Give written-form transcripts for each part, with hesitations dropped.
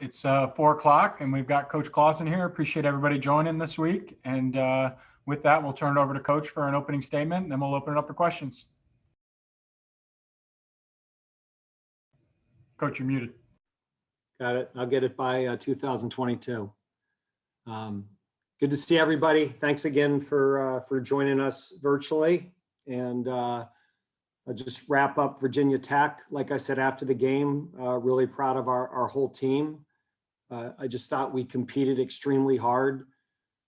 It's 4 o'clock, and we've got Coach Clawson here. Appreciate everybody joining this week. And with that, we'll turn it over to Coach for an opening statement, and then we'll open it up for questions. Coach, you're muted. Got it. I'll get it by 2022. Good to see everybody. Thanks again for joining us virtually. And I'll just wrap up Virginia Tech. Like I said after the game, really proud of our whole team. I just thought we competed extremely hard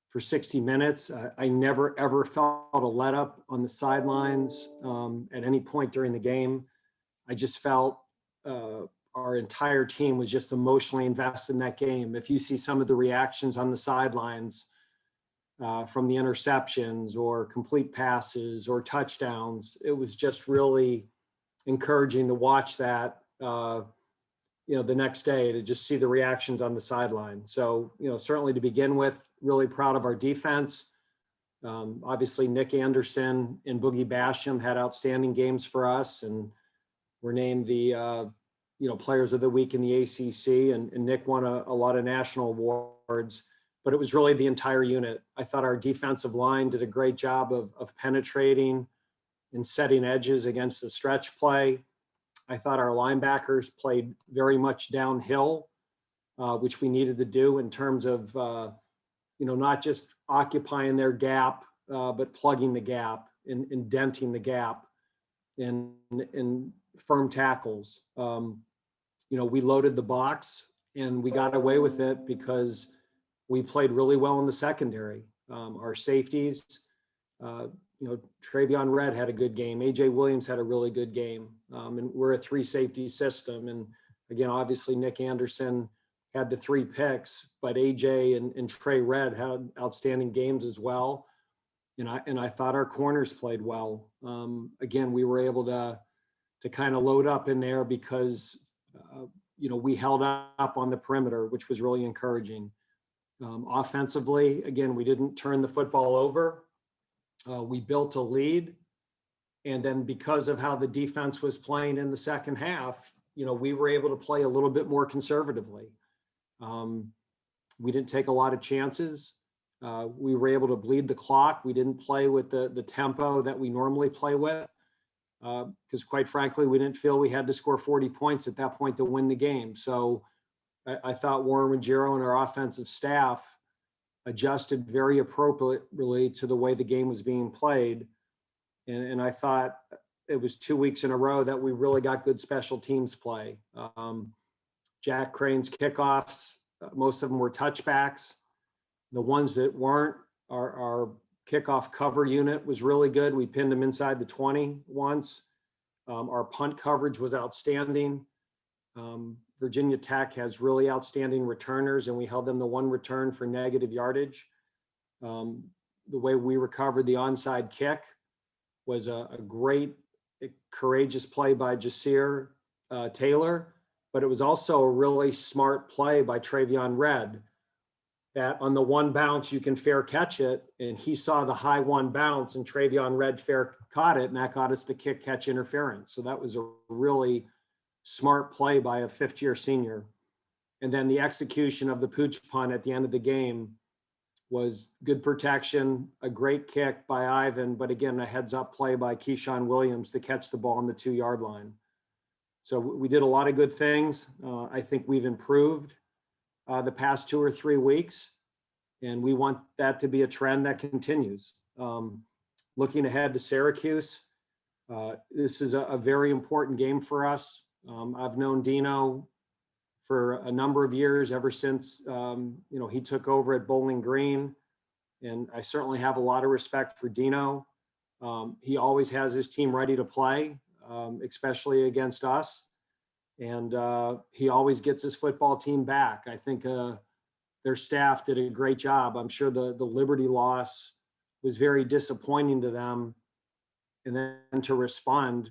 for 60 minutes. I never, ever felt a let up on the sidelines at any point during the game. I just felt our entire team was just emotionally invested in that game. If you see some of the reactions on the sidelines from the interceptions or complete passes or touchdowns, it was just really encouraging to watch that, the next day, to just see the reactions on the sideline. So, certainly to begin with, really proud of our defense. Obviously, Nick Anderson and Boogie Basham had outstanding games for us, and were named the Players of the Week in the ACC, and Nick won a lot of national awards, but it was really the entire unit. I thought our defensive line did a great job of penetrating and setting edges against the stretch play. I thought our linebackers played very much downhill, which we needed to do in terms of, not just occupying their gap, but plugging the gap and indenting the gap in firm tackles. We loaded the box and we got away with it because we played really well in the secondary. Our safeties, Travion Red had a good game. AJ Williams had a really good game. And we're a 3 safety system. And again, obviously Nick Anderson had the 3 picks, but AJ and Trey Red had outstanding games as well. And I thought our corners played well. Again, we were able to kind of load up in there because, we held up on the perimeter, which was really encouraging. Offensively, again, we didn't turn the football over. We built a lead. And then because of how the defense was playing in the second half, we were able to play a little bit more conservatively. We didn't take a lot of chances. We were able to bleed the clock. We didn't play with the tempo that we normally play with. Because quite frankly, we didn't feel we had to score 40 points at that point to win the game. So I thought Warren Ruggiero and our offensive staff adjusted very appropriately to the way the game was being played. And I thought it was 2 weeks in a row that we really got good special teams play. Jack Crane's kickoffs, most of them were touchbacks. The ones that weren't, our kickoff cover unit was really good. We pinned them inside the 20 once. Our punt coverage was outstanding. Virginia Tech has really outstanding returners, and we held them to 1 return for negative yardage. The way we recovered the onside kick was a great, courageous play by Jasir Taylor, but it was also a really smart play by Travion Red, that on the 1 bounce, you can fair catch it. And he saw the high 1 bounce and Travion Red fair caught it, and that got us to kick catch interference. So that was a really smart play by a 5th-year senior. And then the execution of the pooch punt at the end of the game was good protection, a great kick by Ivan, but again, a heads up play by Keyshawn Williams to catch the ball on the 2-yard line. So we did a lot of good things. I think we've improved the past 2 or 3 weeks, and we want that to be a trend that continues. Looking ahead to Syracuse, this is a very important game for us. I've known Dino for a number of years, ever since he took over at Bowling Green, and I certainly have a lot of respect for Dino. He always has his team ready to play, especially against us. And he always gets his football team back. I think their staff did a great job. I'm sure the Liberty loss was very disappointing to them. And then to respond,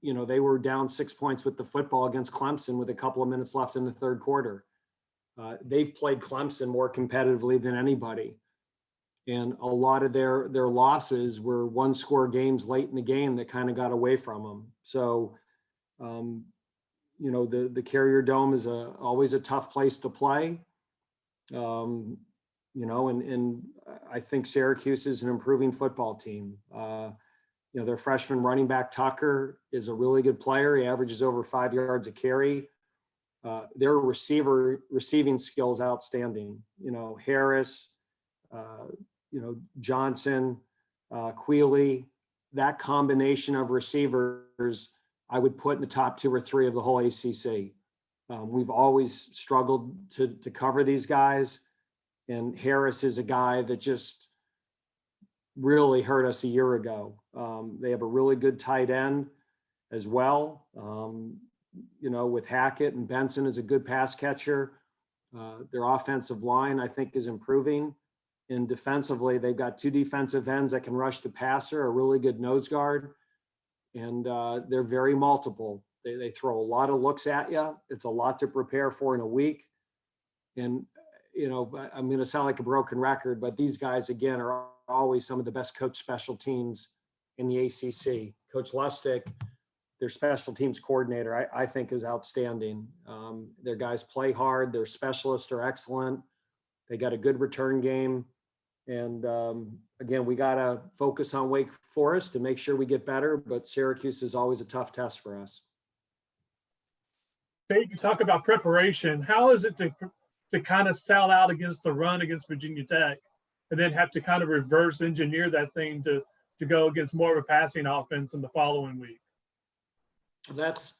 they were down 6 points with the football against Clemson with a couple of minutes left in the 3rd quarter. They've played Clemson more competitively than anybody. And a lot of their losses were 1-score games late in the game that kind of got away from them. So, The Carrier Dome is always a tough place to play. And I think Syracuse is an improving football team. Their freshman running back Tucker is a really good player. He averages over 5 yards a carry. Their receiving skills outstanding. Harris, Johnson, Quealy, that combination of receivers, I would put in the top 2 or 3 of the whole ACC. We've always struggled to cover these guys. And Harris is a guy that just really hurt us a year ago. They have a really good tight end as well. With Hackett, and Benson is a good pass catcher. Their offensive line, I think, is improving. And defensively, they've got 2 defensive ends that can rush the passer, a really good nose guard. And they're very multiple. They throw a lot of looks at you. It's a lot to prepare for in a week. And I'm going to sound like a broken record, but these guys, again, are always some of the best coached special teams in the ACC. Coach Lustig, their special teams coordinator, I think is outstanding. Their guys play hard. Their specialists are excellent. They got a good return game. And again, we got to focus on Wake Forest to make sure we get better, but Syracuse is always a tough test for us. Dave, you talk about preparation. How is it to kind of sell out against the run against Virginia Tech and then have to kind of reverse engineer that thing to go against more of a passing offense in the following week? That's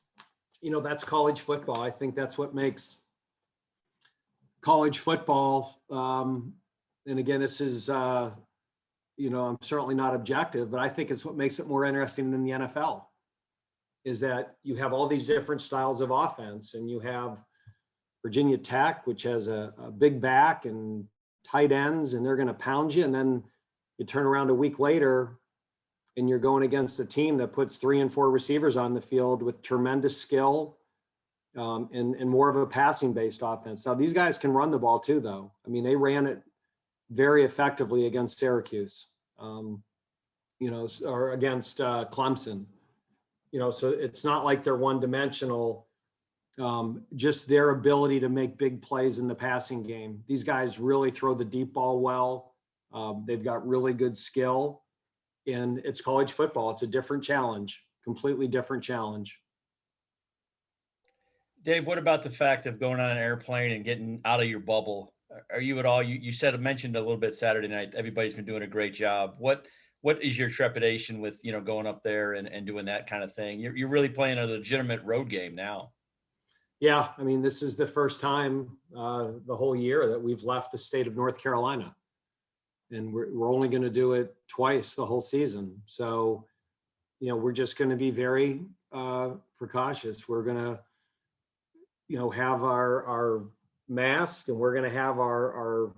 college football. I think that's what makes college football. And again, this is, I'm certainly not objective, but I think it's what makes it more interesting than the NFL, is that you have all these different styles of offense, and you have Virginia Tech, which has a big back and tight ends, and they're going to pound you. And then you turn around a week later and you're going against a team that puts 3 and 4 receivers on the field with tremendous skill and more of a passing based offense. Now these guys can run the ball too, though. I mean, they ran it very effectively against Syracuse, or against Clemson, so it's not like they're one dimensional. Just their ability to make big plays in the passing game. These guys really throw the deep ball well. They've got really good skill, and it's college football. It's a different challenge, completely different challenge. Dave, what about the fact of going on an airplane and getting out of your bubble? Are you at all, you mentioned a little bit Saturday night, everybody's been doing a great job. What is your trepidation with, going up there and doing that kind of thing? You're really playing a legitimate road game now. Yeah, I mean, this is the first time the whole year that we've left the state of North Carolina, and we're only going to do it twice the whole season. So, we're just going to be very precautious. We're going to, have our masks, and we're going to have our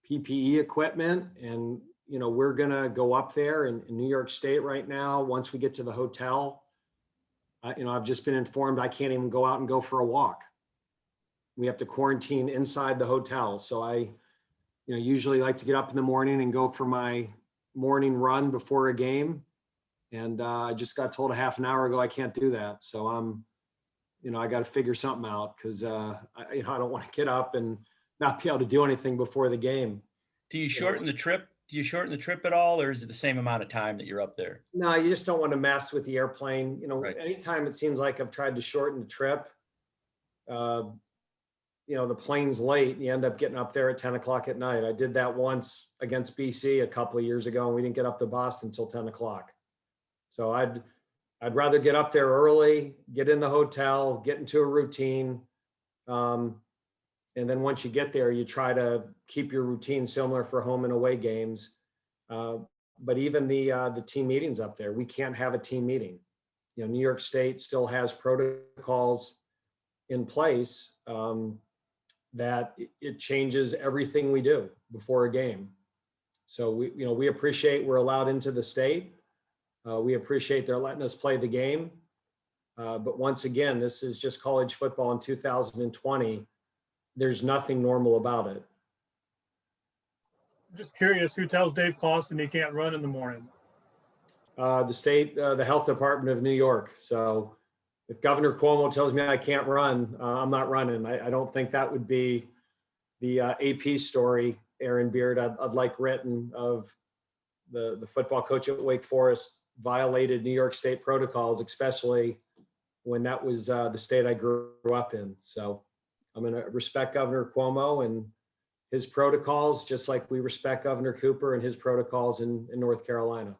PPE equipment, and we're going to go up there in New York State right now. Once we get to the hotel, I've just been informed I can't even go out and go for a walk. We have to quarantine inside the hotel. So I, usually like to get up in the morning and go for my morning run before a game. And I just got told a half an hour ago I can't do that. So I'm, I got to figure something out, because I don't want to get up and not be able to do anything before the game. Do you shorten the trip? Do you shorten the trip at all, or is it the same amount of time that you're up there? No, you just don't want to mess with the airplane. Right. Anytime it seems like I've tried to shorten the trip, the plane's late and you end up getting up there at 10 o'clock at night. I did that once against BC a couple of years ago, and we didn't get up to Boston until 10 o'clock. So I'd rather get up there early, get in the hotel, get into a routine. And then once you get there, you try to keep your routine similar for home and away games. But even the team meetings up there, we can't have a team meeting. New York State still has protocols in place that it changes everything we do before a game. So we appreciate we're allowed into the state. We appreciate they're letting us play the game. But once again, this is just college football in 2020. There's nothing normal about it. I'm just curious, who tells Dave Clawson he can't run in the morning? The state, the health department of New York. So, if Governor Cuomo tells me I can't run, I'm not running. I don't think that would be the AP story, Aaron Beard, I'd like written of the football coach at Wake Forest violated New York State protocols, especially when that was the state I grew up in. So I'm going to respect Governor Cuomo and his protocols, just like we respect Governor Cooper and his protocols in North Carolina.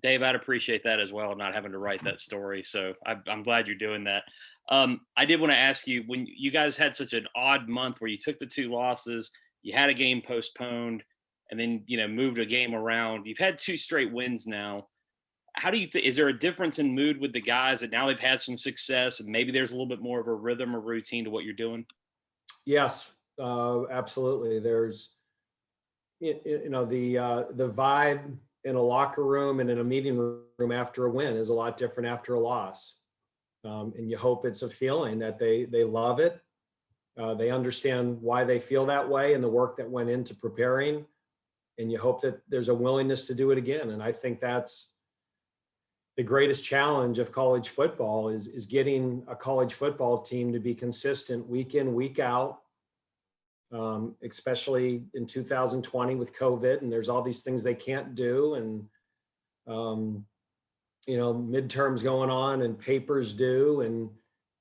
Dave, I'd appreciate that as well, not having to write that story. So I'm glad you're doing that. I did want to ask you, when you guys had such an odd month where you took the 2 losses, you had a game postponed, and then, moved a game around. You've had 2 straight wins now. How do you think, is there a difference in mood with the guys that now they've had some success and maybe there's a little bit more of a rhythm or routine to what you're doing? Yes, absolutely. There's, the vibe in a locker room and in a meeting room after a win is a lot different after a loss. And you hope it's a feeling that they love it. They understand why they feel that way and the work that went into preparing. And you hope that there's a willingness to do it again. And I think that's the greatest challenge of college football is getting a college football team to be consistent week in, week out, especially in 2020 with COVID. And there's all these things they can't do. And, midterms going on and papers due. And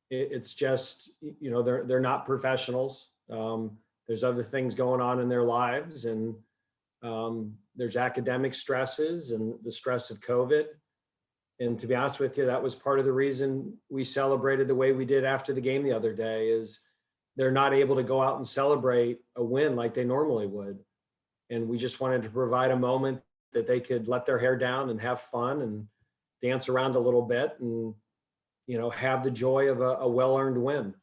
it's just, they're not professionals. There's other things going on in their lives. And there's academic stresses and the stress of COVID. And to be honest with you, that was part of the reason we celebrated the way we did after the game the other day is they're not able to go out and celebrate a win like they normally would. And we just wanted to provide a moment that they could let their hair down and have fun and dance around a little bit and, have the joy of a well-earned win.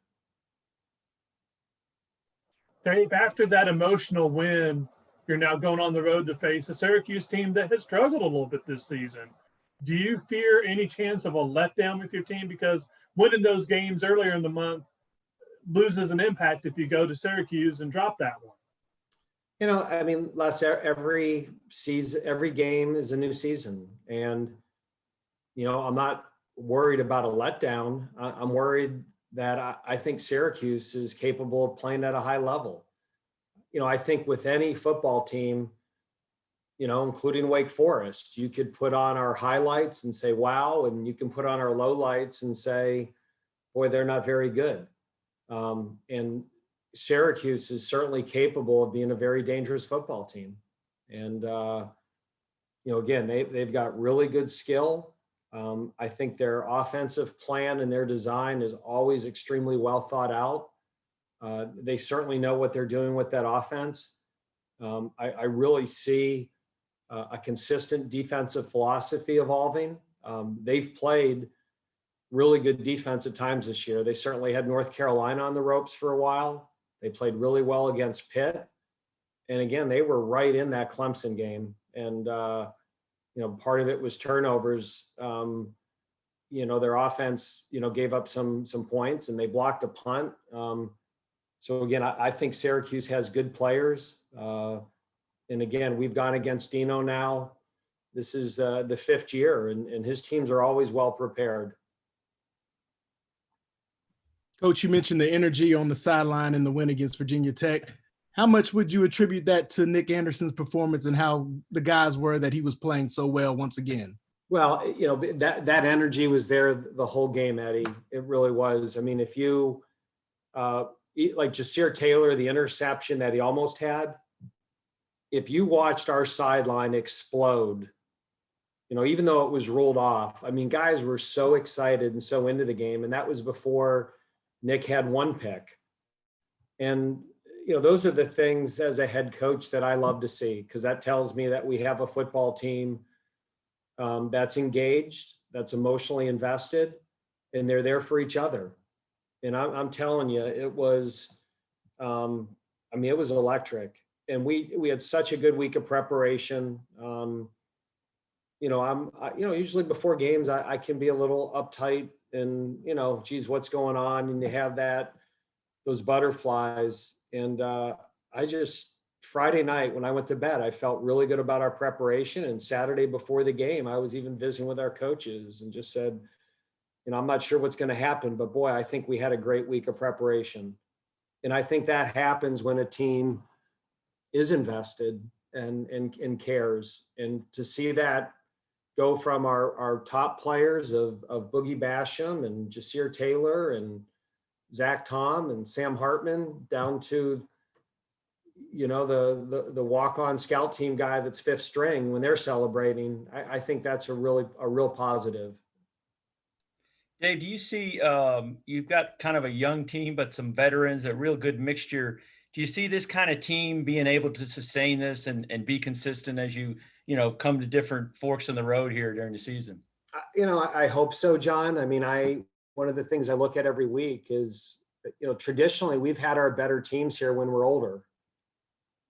Dave, after that emotional win, you're now going on the road to face a Syracuse team that has struggled a little bit this season. Do you fear any chance of a letdown with your team? Because winning those games earlier in the month loses an impact if you go to Syracuse and drop that one. Les, every season, every game is a new season. And, I'm not worried about a letdown. I'm worried that I think Syracuse is capable of playing at a high level. I think with any football team, including Wake Forest, you could put on our highlights and say, wow, and you can put on our lowlights and say, boy, they're not very good. And Syracuse is certainly capable of being a very dangerous football team. And, again, they've got really good skill. I think their offensive plan and their design is always extremely well thought out. They certainly know what they're doing with that offense. I really see a consistent defensive philosophy evolving. They've played really good defense at times this year. They certainly had North Carolina on the ropes for a while. They played really well against Pitt. And again, they were right in that Clemson game. And, part of it was turnovers. Their offense, gave up some points and they blocked a punt. So again, I think Syracuse has good players. And again, we've gone against Dino now. This is the 5th year and his teams are always well prepared. Coach, you mentioned the energy on the sideline in the win against Virginia Tech. How much would you attribute that to Nick Anderson's performance and how the guys were that he was playing so well once again? Well, that energy was there the whole game, Eddie. It really was. I mean, if you like Jasir Taylor, the interception that he almost had, if you watched our sideline explode, even though it was ruled off, I mean, guys were so excited and so into the game. And that was before Nick had 1 pick. And, those are the things as a head coach that I love to see, because that tells me that we have a football team that's engaged, that's emotionally invested, and they're there for each other. And I'm telling you, it was, it was electric. And we had such a good week of preparation. Usually before games, I can be a little uptight and, geez, what's going on? And you have those butterflies. And Friday night when I went to bed, I felt really good about our preparation. And Saturday before the game, I was even visiting with our coaches and just said, I'm not sure what's going to happen, but boy, I think we had a great week of preparation. And I think that happens when a team is invested and cares. And to see that go from our top players of Boogie Basham and Jasir Taylor and Zach Tom and Sam Hartman down to, the walk-on scout team guy that's fifth string when they're celebrating, I think that's a real positive. Dave, do you see you've got kind of a young team, but some veterans, a real good mixture. Do you see this kind of team being able to sustain this and be consistent as you come to different forks in the road here during the season? I hope so, John. I mean, one of the things I look at every week is, traditionally we've had our better teams here when we're older.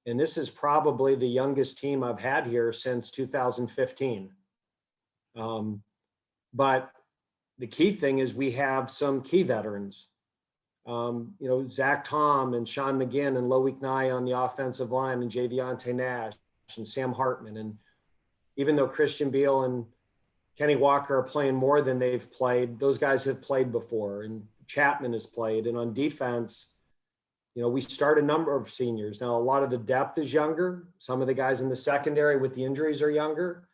And this is probably the youngest team I've had here since 2015. But the key thing is we have some key veterans. Zach Tom and Sean McGinn and Loic Nye on the offensive line, and Javiante Nash and Sam Hartman. And even though Christian Beal and Kenny Walker are playing more than they've played, those guys have played before, and Chapman has played. And on defense, we start a number of seniors. Now, a lot of the depth is younger. Some of the guys in the secondary with the injuries are younger,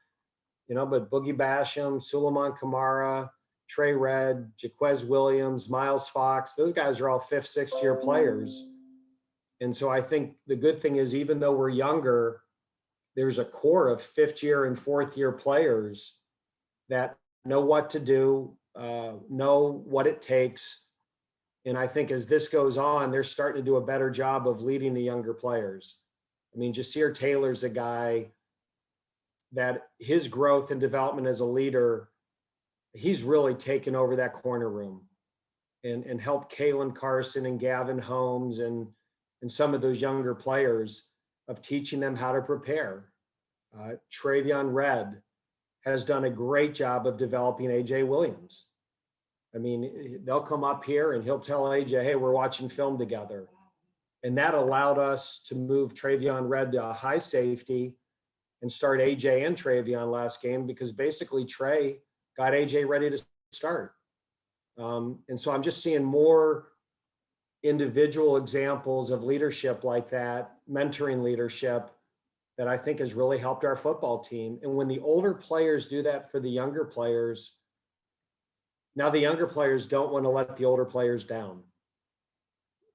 but Boogie Basham, Suleiman Kamara, Trey Red, Jaquez Williams, Miles Fox, those guys are all fifth, sixth year players. And so I think the good thing is, even though we're younger, there's a core of fifth year and fourth year players that know what to do, know what it takes. And I think as this goes on, they're starting to do a better job of leading the younger players. I mean, Jasir Taylor's a guy that his growth and development as a leader, he's really taken over that corner room and helped Kalen Carson and Gavin Holmes and some of those younger players of teaching them how to prepare. Travion Red has done a great job of developing AJ Williams. I mean, they'll come up here and he'll tell AJ, hey, we're watching film together. And that allowed us to move Travion Red to a high safety and start AJ and Travion last game, because basically Trey got AJ ready to start. And so I'm just seeing more individual examples of leadership like that, mentoring leadership, that I think has really helped our football team. And when the older players do that for the younger players, now the younger players don't want to let the older players down.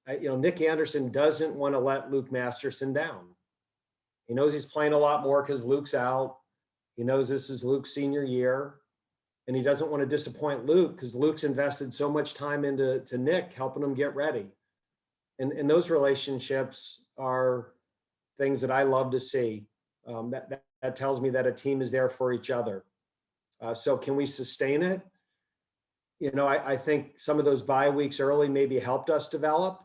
Nick Anderson doesn't want to let Luke Masterson down. He knows he's playing a lot more because Luke's out. He knows this is Luke's senior year. And he doesn't want to disappoint Luke because Luke's invested so much time into Nick, helping him get ready. And those relationships are things that I love to see. That tells me that a team is there for each other. So can we sustain it? I think some of those bye weeks early maybe helped us develop.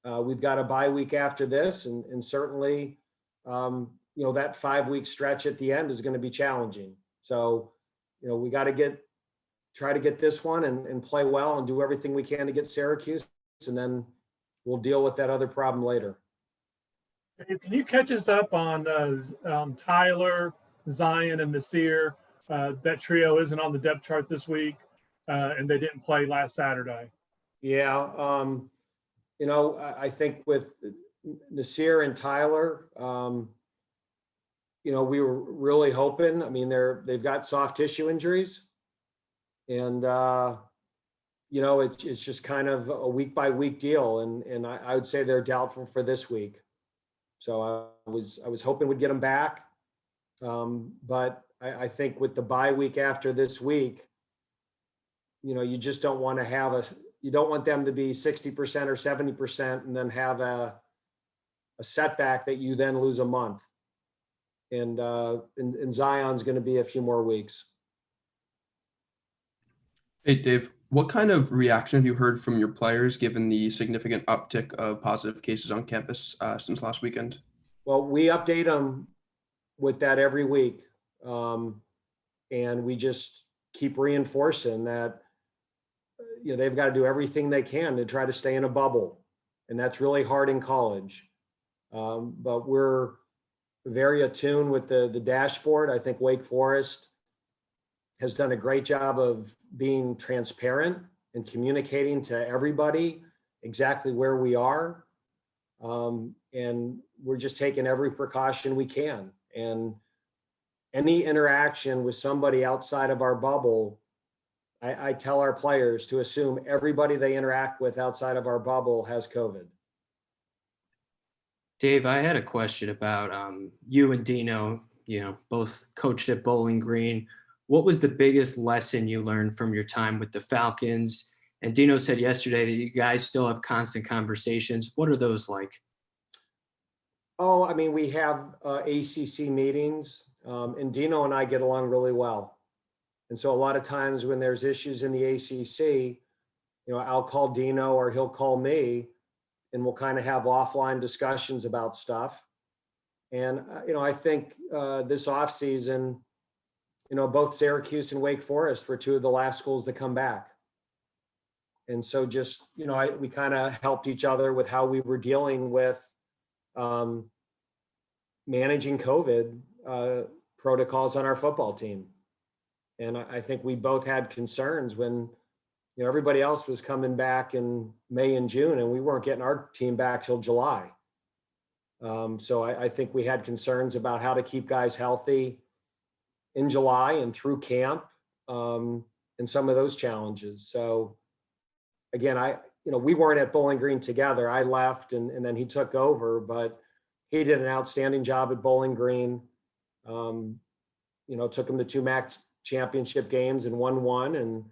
We've got a bye week after this, and certainly, that 5-week stretch at the end is going to be challenging. So, we got to try to get this one and play well and do everything we can to get Syracuse, and then we'll deal with that other problem later. Can you catch us up on Tyler, Zion, and Nasir? That trio isn't on the depth chart this week, and they didn't play last Saturday. Yeah, I think with Nasir and Tyler, we were really hoping. I mean, they've got soft tissue injuries, and it's just kind of a week by week deal, and I would say they're doubtful for this week. So I was hoping we'd get them back, but I think with the bye week after this week, you just don't want to you don't want them to be 60% or 70% and then have a setback that you then lose a month. And Zion's going to be a few more weeks. Hey, Dave, what kind of reaction have you heard from your players given the significant uptick of positive cases on campus since last weekend? Well, we update them with that every week. And we just keep reinforcing that, they've got to do everything they can to try to stay in a bubble. And that's really hard in college. But we're very attuned with the dashboard. I think Wake Forest has done a great job of being transparent and communicating to everybody exactly where we are. And we're just taking every precaution we can. And any interaction with somebody outside of our bubble, I tell our players to assume everybody they interact with outside of our bubble has COVID. Dave, I had a question about you and Dino, both coached at Bowling Green. What was the biggest lesson you learned from your time with the Falcons? And Dino said yesterday that you guys still have constant conversations. What are those like? Oh, I mean, we have ACC meetings, and Dino and I get along really well. And so a lot of times when there's issues in the ACC, I'll call Dino or he'll call me, and we'll kind of have offline discussions about stuff. And, I think this offseason, both Syracuse and Wake Forest were two of the last schools to come back. And so just, we kind of helped each other with how we were dealing with managing COVID protocols on our football team. And I think we both had concerns when, everybody else was coming back in May and June, and we weren't getting our team back till July. So I think we had concerns about how to keep guys healthy in July and through camp, and some of those challenges. So again, we weren't at Bowling Green together. I left and then he took over, but he did an outstanding job at Bowling Green. Took him to 2 MAC championship games and won one. And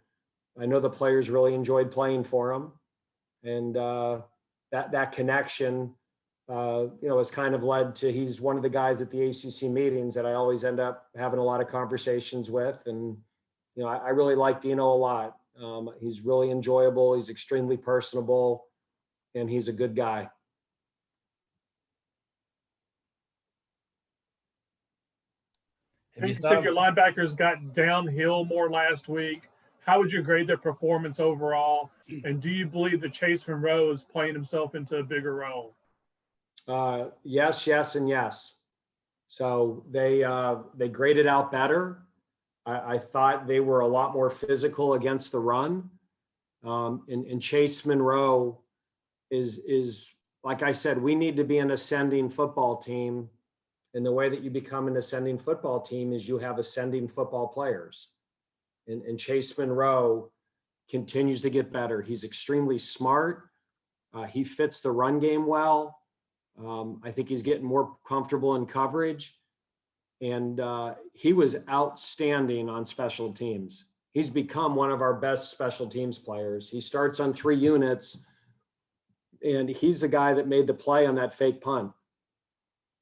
I know the players really enjoyed playing for him. And that connection, has kind of led to, he's one of the guys at the ACC meetings that I always end up having a lot of conversations with. And, I really like Dino a lot. He's really enjoyable. He's extremely personable, and he's a good guy. You said your linebackers got downhill more last week. How would you grade their performance overall? And do you believe that Chase Monroe is playing himself into a bigger role? Yes, yes, and yes. So they graded out better. I thought they were a lot more physical against the run. And Chase Monroe is, like I said, we need to be an ascending football team. And the way that you become an ascending football team is you have ascending football players. And Chase Monroe continues to get better. He's extremely smart. He fits the run game well. I think he's getting more comfortable in coverage. And he was outstanding on special teams. He's become one of our best special teams players. He starts on 3 units, and he's the guy that made the play on that fake punt.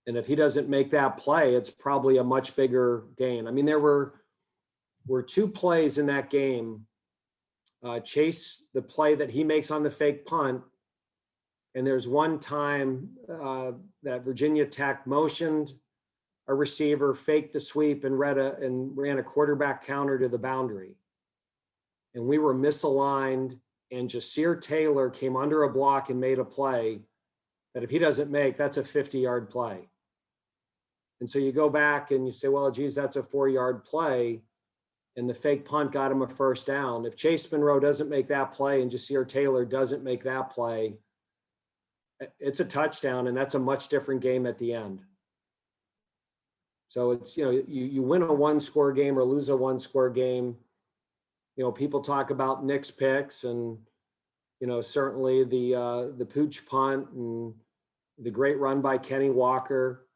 And if he doesn't make that play, it's probably a much bigger gain. I mean, there were 2 plays in that game. Chase, the play that he makes on the fake punt, and there's one time that Virginia Tech motioned a receiver, faked the sweep, and ran a quarterback counter to the boundary. And we were misaligned, and Jasir Taylor came under a block and made a play that if he doesn't make, that's a 50-yard play. And so you go back and you say, well, geez, that's a 4-yard play, and the fake punt got him a first down. If Chase Monroe doesn't make that play and Jasir Taylor doesn't make that play, it's a touchdown, and that's a much different game at the end. So it's, you win a 1-score game or lose a 1-score game. People talk about Nick's picks and, certainly the pooch punt and the great run by Kenny Walker.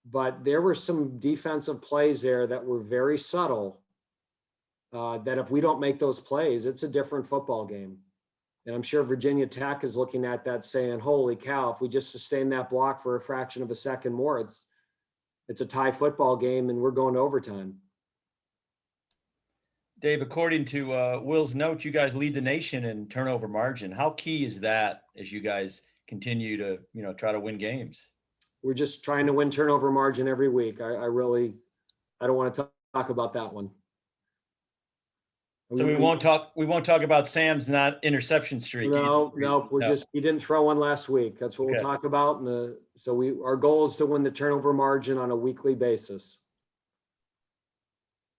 But there were some defensive plays there that were very subtle, that if we don't make those plays, it's a different football game. And I'm sure Virginia Tech is looking at that saying, holy cow, if we just sustain that block for a fraction of a second more, it's a tie football game and we're going to overtime. Dave, according to Will's note, you guys lead the nation in turnover margin. How key is that as you guys continue to, try to win games? We're just trying to win turnover margin every week. I don't want to talk about that one. So we won't talk about Sam's not interception streak. No, he didn't throw one last week. That's what we'll talk about. Our goal is to win the turnover margin on a weekly basis.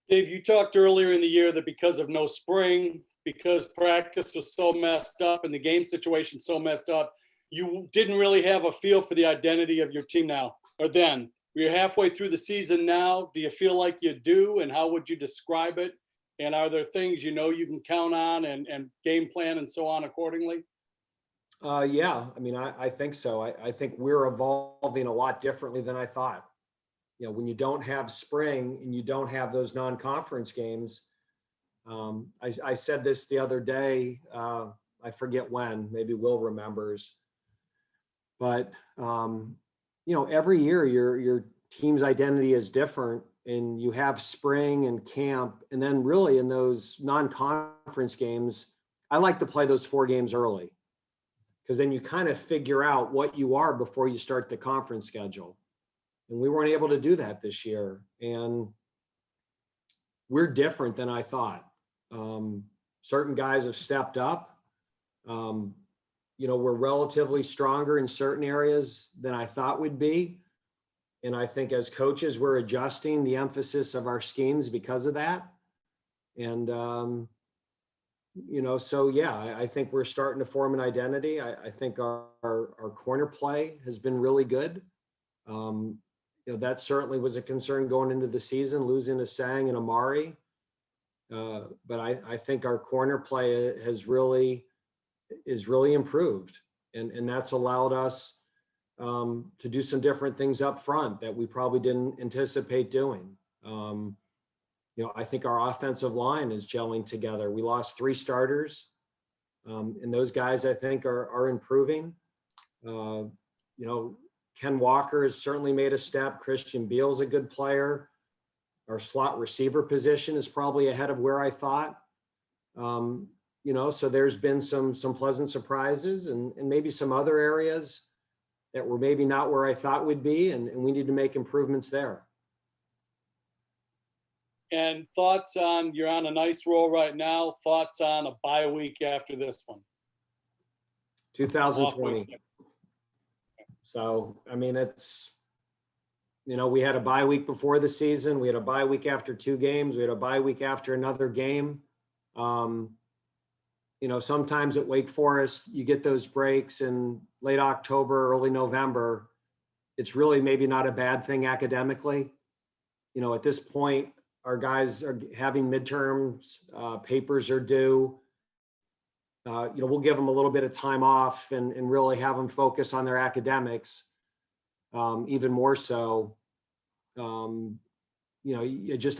Dave, you talked earlier in the year that because of no spring, because practice was so messed up and the game situation so messed up, you didn't really have a feel for the identity of your team now or then. We're halfway through the season now. Do you feel like you do? And how would you describe it? And are there things you know you can count on and game plan and so on accordingly? Yeah, I mean, I think so. I think we're evolving a lot differently than I thought. You know, when you don't have spring and you don't have those non-conference games, I said this the other day, I forget when, maybe Will remembers, but you know, every year your team's identity is different, and you have spring and camp, and then really in those non-conference games, I like to play those 4 games early, because then you kind of figure out what you are before you start the conference schedule. And we weren't able to do that this year. And we're different than I thought. Certain guys have stepped up. You know, we're relatively stronger in certain areas than I thought we'd be. And I think as coaches, we're adjusting the emphasis of our schemes because of that. And, you know, so yeah, I think we're starting to form an identity. I think our corner play has been really good. You know, that certainly was a concern going into the season, losing to Sang and Amari. But I think our corner play is really improved. And that's allowed us to do some different things up front that we probably didn't anticipate doing. You know, I think our offensive line is gelling together. We lost 3 starters, and those guys I think are improving. You know, Ken Walker has certainly made a step. Christian Beal's a good player. Our slot receiver position is probably ahead of where I thought. You know, so there's been some pleasant surprises and maybe some other areas that were maybe not where I thought would be, and we need to make improvements there. And thoughts on, you're on a nice roll right now, thoughts on a bye week after this one? 2020. So, I mean, it's, you know, we had a bye week before the season. We had a bye week after 2 games. We had a bye week after another game. You know, sometimes at Wake Forest, you get those breaks in late October, early November. It's really maybe not a bad thing academically. You know, at this point, our guys are having midterms, papers are due. You know, we'll give them a little bit of time off and really have them focus on their academics, even more so. You know,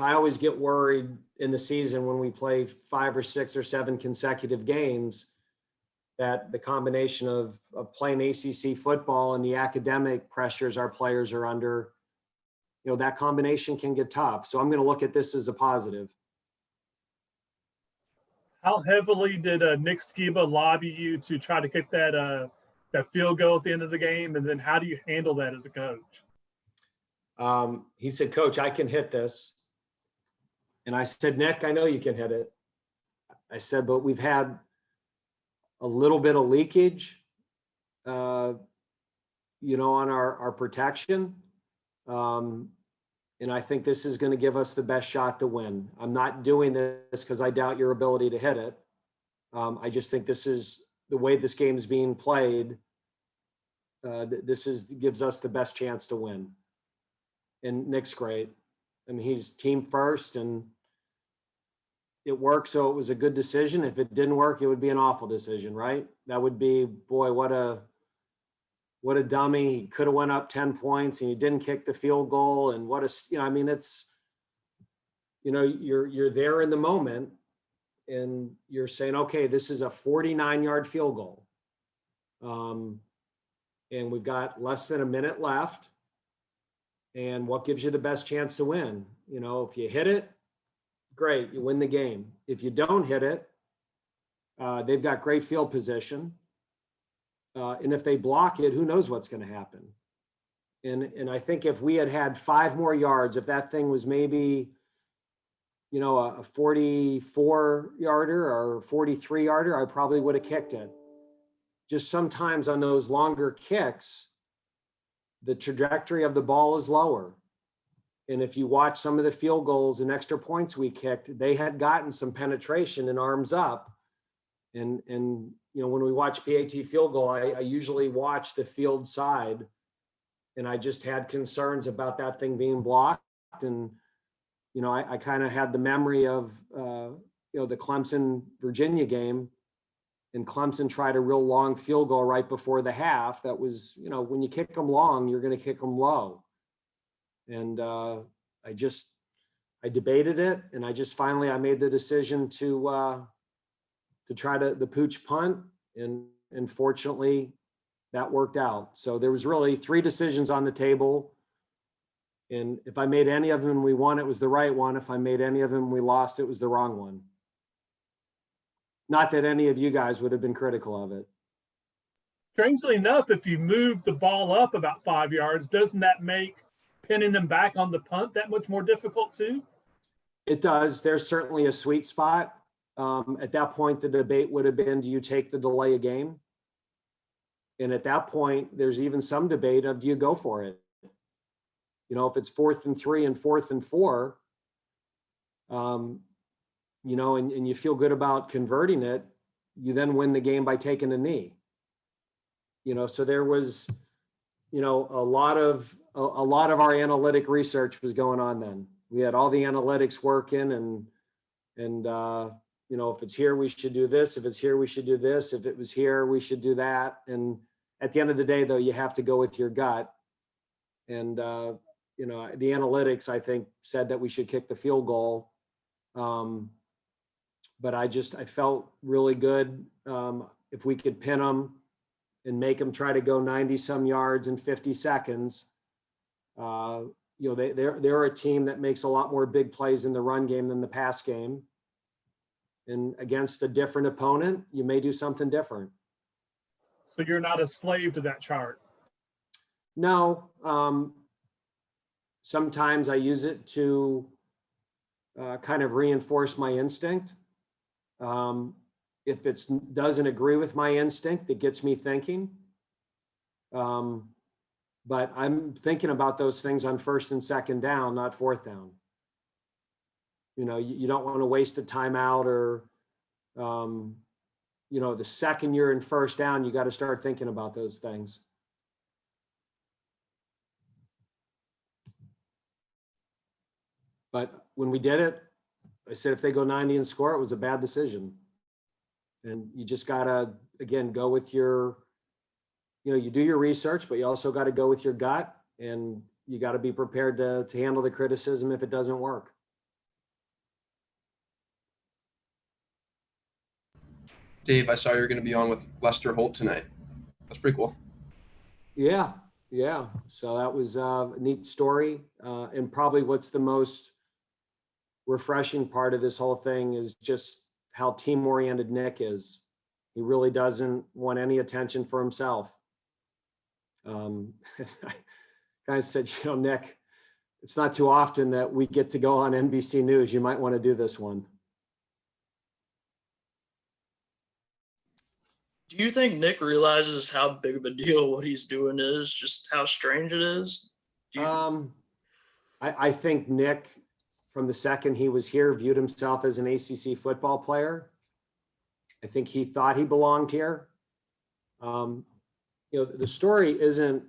I always get worried in the season when we play 5 or 6 or 7 consecutive games, that the combination of playing ACC football and the academic pressures our players are under, you know, that combination can get tough. So I'm going to look at this as a positive. How heavily did Nick Skiba lobby you to try to get that field goal at the end of the game? And then how do you handle that as a coach? He said, "Coach, I can hit this." And I said, "Nick, I know you can hit it." I said, "But we've had a little bit of leakage, you know, on our protection. And I think this is going to give us the best shot to win. I'm not doing this because I doubt your ability to hit it. I just think this is the way this game's being played. Gives us the best chance to win." And Nick's great. I mean, he's team first, and it worked, so it was a good decision. If it didn't work, it would be an awful decision, right? That would be, boy, what a dummy. He could have went up 10 points and he didn't kick the field goal. And you know, I mean, it's, you know, you're there in the moment and you're saying, okay, this is a 49-yard field goal. And we've got less than a minute left. And what gives you the best chance to win? You know, if you hit it, great, you win the game. If you don't hit it, they've got great field position. And if they block it, who knows what's going to happen? And I think if we had 5 more yards, if that thing was maybe, you know, a 44-yarder or 43-yarder, I probably would have kicked it. Just sometimes on those longer kicks, the trajectory of the ball is lower. And if you watch some of the field goals and extra points we kicked, they had gotten some penetration and arms up. And you know, when we watch PAT field goal, I usually watch the field side, and I just had concerns about that thing being blocked. And, you know, I kind of had the memory of, you know, the Clemson Virginia game, and Clemson tried a real long field goal right before the half. That was, you know, when you kick them long, you're going to kick them low. And I debated it, and I made the decision to try the pooch punt, and fortunately that worked out. So there was really 3 decisions on the table. And if I made any of them and we won, it was the right one. If I made any of them and we lost, it was the wrong one. Not that any of you guys would have been critical of it. Strangely enough, if you move the ball up about 5 yards, doesn't that make pinning them back on the punt that much more difficult too? It does. There's certainly a sweet spot. At that point, the debate would have been, do you take the delay a game? And at that point, there's even some debate of, do you go for it? You know, if it's 4th and 3 and 4th and 4, you know, and you feel good about converting it, you then win the game by taking a knee. You know, so there was, you know, a lot of our analytic research was going on then. We had all the analytics working, and you know, if it's here, we should do this. If it's here, we should do this. If it was here, we should do that. And at the end of the day, though, you have to go with your gut. And you know, the analytics, I think, said that we should kick the field goal. But I felt really good if we could pin them and make them try to go 90 some yards in 50 seconds. You know, they're a team that makes a lot more big plays in the run game than the pass game. And against a different opponent, you may do something different. So you're not a slave to that chart? No. Sometimes I use it to kind of reinforce my instinct. If it doesn't agree with my instinct, it gets me thinking. But I'm thinking about those things on 1st and 2nd down, not 4th down. You know, you don't want to waste a timeout, or, you know, the second you're in 1st down, you got to start thinking about those things. But when we did it, I said, if they go 90 and score, it was a bad decision. And you just got to, again, go with your, you know, you do your research, but you also got to go with your gut, and you got to be prepared to handle the criticism if it doesn't work. Dave, I saw you were going to be on with Lester Holt tonight. That's pretty cool. Yeah. So that was a neat story. And probably what's the most refreshing part of this whole thing is just how team-oriented Nick is. He really doesn't want any attention for himself. Guys said, you know, Nick, it's not too often that we get to go on NBC News. You might want to do this one. Do you think Nick realizes how big of a deal what he's doing is, just how strange it is? I think Nick, from the second he was here, viewed himself as an ACC football player. I think he thought he belonged here. You know, the story isn't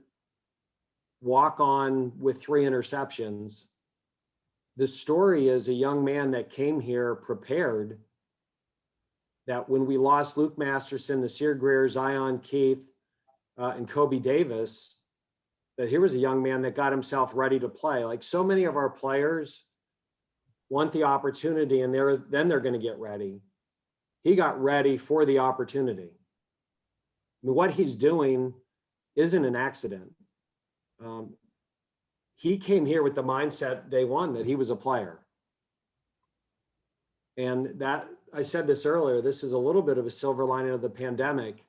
walk on with 3 interceptions. The story is a young man that came here prepared, that when we lost Luke Masterson, Nasir Greer, Zion Keith, and Kobe Davis, that here was a young man that got himself ready to play. Like so many of our players want the opportunity, and then they're going to get ready. He got ready for the opportunity. I mean, what he's doing isn't an accident. He came here with the mindset day one that he was a player. And that, I said this earlier, this is a little bit of a silver lining of the pandemic.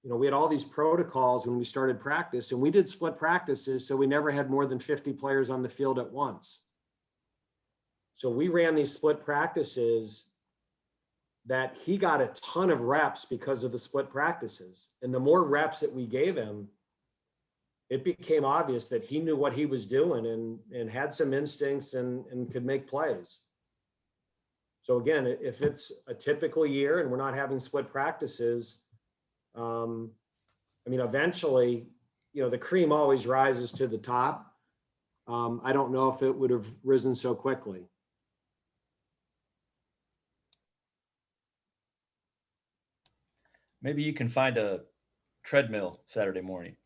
You know, we had all these protocols when we started practice, and we did split practices, so we never had more than 50 players on the field at once. So we ran these split practices that he got a ton of reps because of the split practices. And the more reps that we gave him, it became obvious that he knew what he was doing and had some instincts and could make plays. So again, if it's a typical year and we're not having split practices, I mean, eventually, the cream always rises to the top. I don't know if it would have risen so quickly. Maybe you can find a treadmill Saturday morning.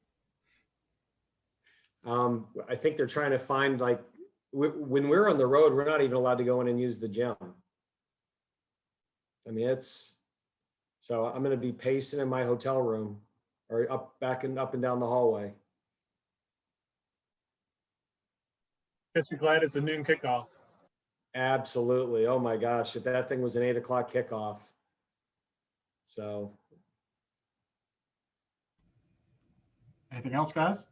I think they're trying to find, like, when we're on the road, we're not even allowed to go in and use the gym. I mean, so I'm going to be pacing in my hotel room or up and down the hallway. Guess you're glad it's a noon kickoff. Absolutely. Oh my gosh, if that thing was an 8 o'clock kickoff. So. Anything else, guys?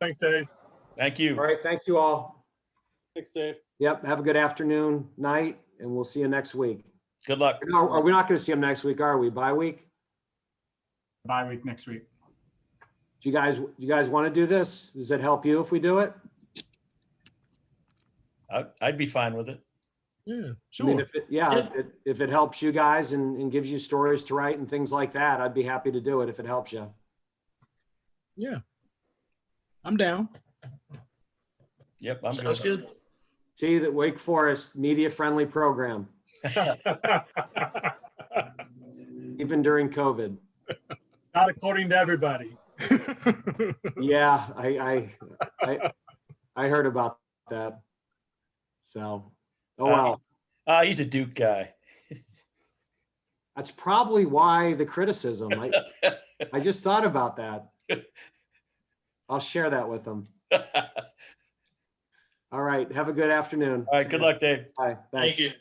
Thanks, Dave. Thank you. All right. Thank you all. Thanks, Dave. Yep. Have a good afternoon, night, and we'll see you next week. Good luck. No, are we not going to see them next week? Are we? Bye week? Bye week next week. Do you guys want to do this? Does it help you if we do it? I'd be fine with it. Yeah, I mean, sure. if it helps you guys and gives you stories to write and things like that, I'd be happy to do it if it helps you. Yeah. I'm down. Yep, I'm Sounds good. See, that Wake Forest media-friendly program, even during COVID. Not according to everybody. Yeah, I heard about that. So, oh well. He's a Duke guy. That's probably why the criticism. I just thought about that. I'll share that with them. All right. Have a good afternoon. All right. Good luck, Dave. Bye. Thanks. Thank you.